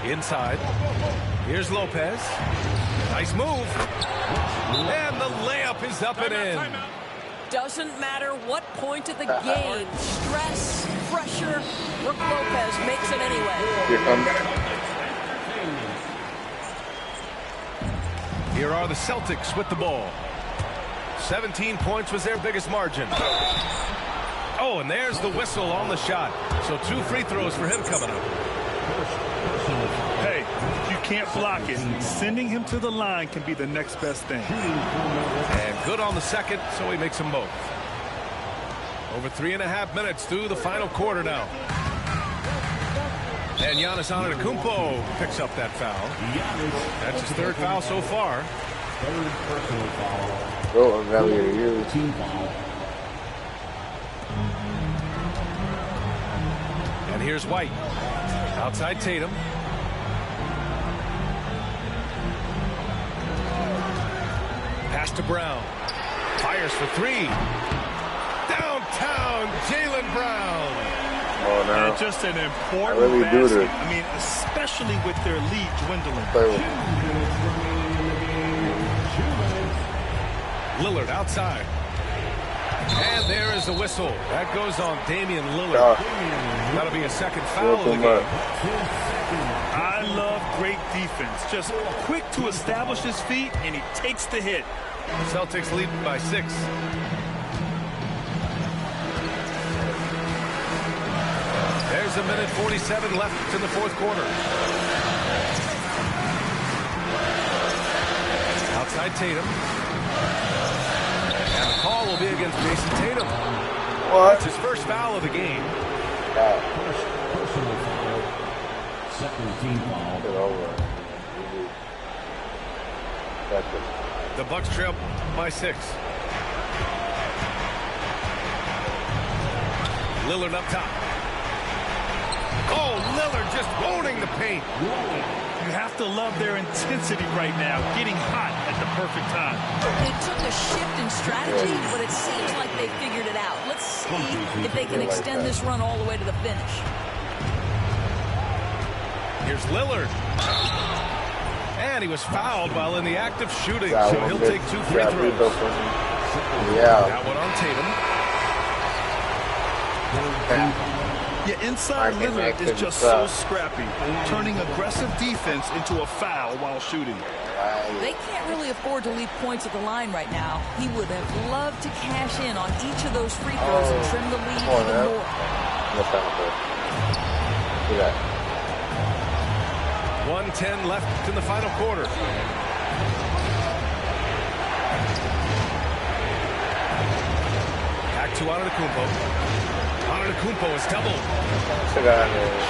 Inside. Here's Lopez. Nice move. And the layup is up and in. Doesn't matter what point of the game, stress, pressure, Brook Lopez makes it anyway. Here are the Celtics with the ball. 17 points was their biggest margin. Oh, and there's the whistle on the shot. So 2 free throws for him coming up. Hey, you can't block it. Sending him to the line can be the next best thing. And good on the second, so he makes them both. Over 3.5 minutes through the final quarter now. And Giannis Antetokounmpo picks up that foul. That's his 3rd foul so far. 3rd personal foul. Oh, evaluate you. Team foul. And here's White. Outside Tatum. Pass to Brown. Fires for 3. Downtown, Jaylen Brown. Oh, no. And just an important really do basket. this. I mean, especially with their lead dwindling. Lillard outside. And there is a whistle. That goes on Damian Lillard. That'll be a 2nd foul of the game. I love great defense. Just quick to establish his feet, and he takes the hit. Celtics lead by 6. There's a minute 47 left in the 4th quarter. Outside Tatum. And the call will be against Jason Tatum. What? It's his first foul of the game. First personal foul. 2nd team foul. Get over it. That's it. The Bucks trail by 6. Lillard up top. Oh, Lillard just owning the paint. You have to love their intensity right now, getting hot at the perfect time. It took a shift in strategy, but it seems like they figured it out. Let's see if they can extend this run all the way to the finish. Here's Lillard. And he was fouled while in the act of shooting, so he'll take 2 free throws. That one on Tatum. Yeah, inside Lillard is just so scrappy, turning aggressive defense into a foul while shooting. They can't really afford to leave points at the line right now. He would have loved to cash in on each of those free throws and trim the lead even more. Do that. 1:10 left in the final quarter. Back to Antetokounmpo. Antetokounmpo is doubled.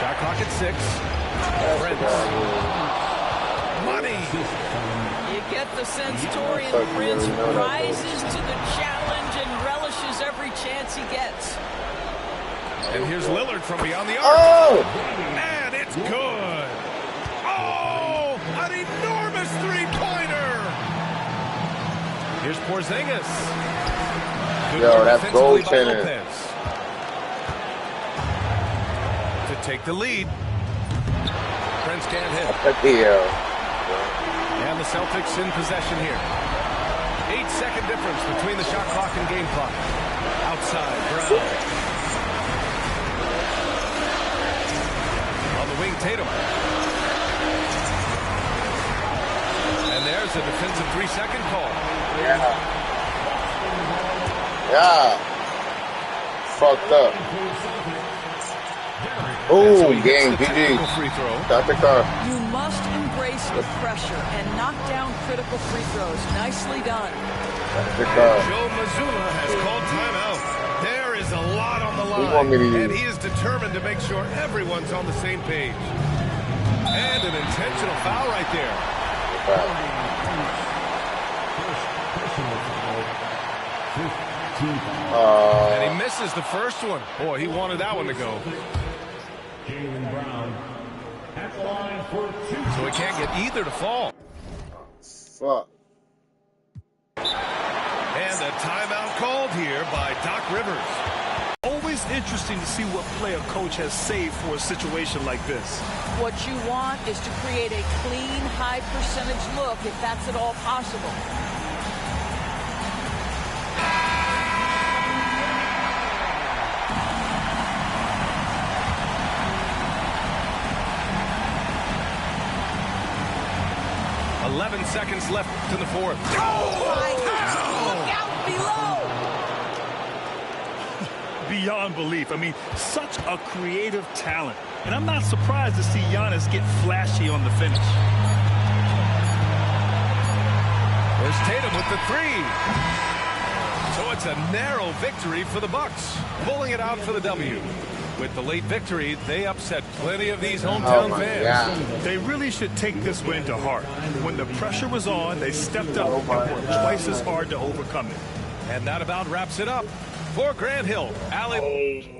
Shot clock at 6. Prince. Money. You get the sense Taurean Prince rises to the challenge and relishes every chance he gets. And here's Lillard from beyond the arc. Oh! And it's good. Oh, an enormous three-pointer. Here's Porzingis. Good Yo, that's defensively by goaltending. Lopez. To take the lead. Prince can't hit. And the Celtics in possession here. 8-second difference between the shot clock and game clock. Outside, Brown. On the wing, Tatum. And there's a defensive 3-second call. Yeah. Fucked up. Oh, game, GG. Free throw. Dr. Carr. You must embrace the pressure and knock down critical free throws. Nicely done. Dr. Carr. Joe Mazzulla has called timeout. There is a lot on the You want me to line, use? and he is determined to make sure everyone's on the same page. And an intentional foul right there. And he misses the first one. Boy, he wanted that one to go. Jaylen Brown at the line for 2. So he can't get either to fall. Fuck. And a timeout called here by Doc Rivers. Always interesting to see what play a coach has saved for a situation like this. What you want is to create a clean, high percentage look if that's at all possible. Seconds left in the fourth. Oh, my God. Look out below. Beyond belief. I mean, such a creative talent. And I'm not surprised to see Giannis get flashy on the finish. There's Tatum with the 3. So it's a narrow victory for the Bucks, pulling it out for the W. With the late victory, they upset plenty of these hometown fans. God. They really should take this win to heart. When the pressure was on, they stepped up and worked twice as hard to overcome it. And that about wraps it up. For Grant Hill, Allen.